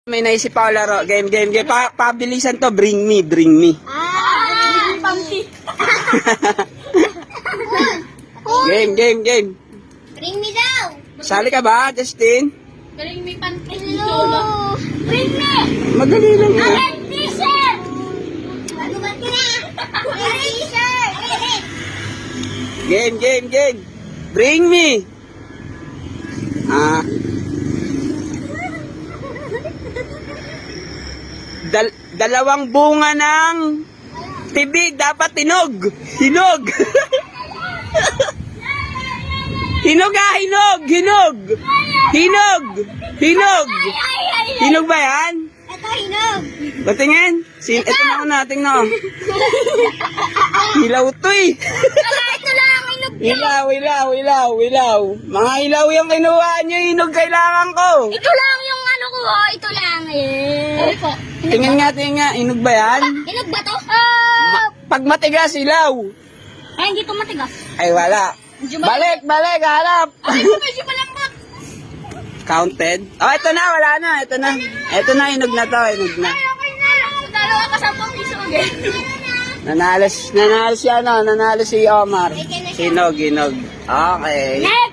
May naisip ako laro. Game. Pabilisan to. Bring me. Pampi. Game. Bring me daw. Sali ka ba, Justin? Bring me panty. Hello. Bring me. Madali lang yun. Red t-shirt. Bago ba ka na? Red t-shirt. Game. Bring me. Dalawang bunga ng tibig dapat hinog. Hinog. Hinog ba yan? Ito hinog. Patingin. Ito na ako tingnan. Hilaw to eh. Ito lang hinog. Hilaw. Mga hilaw yung kinuha nyo, hinog kailangan ko. Ito lang yung ano ko. Ito lang eh. Ano po? Tingin nga, hinog ba yan? Hinog ba to? Pag matigas, hilaw. Ay, hindi to matigas. Ay, wala. Balik, hanap. Ay, medyo malambot. Counted? Oh, ito na, wala na. Ito na, hinog na to, hinog na. Ay, okay na. Dalawa ka 10 piso again. Nanalo si Omar. Hinog. Okay. Next!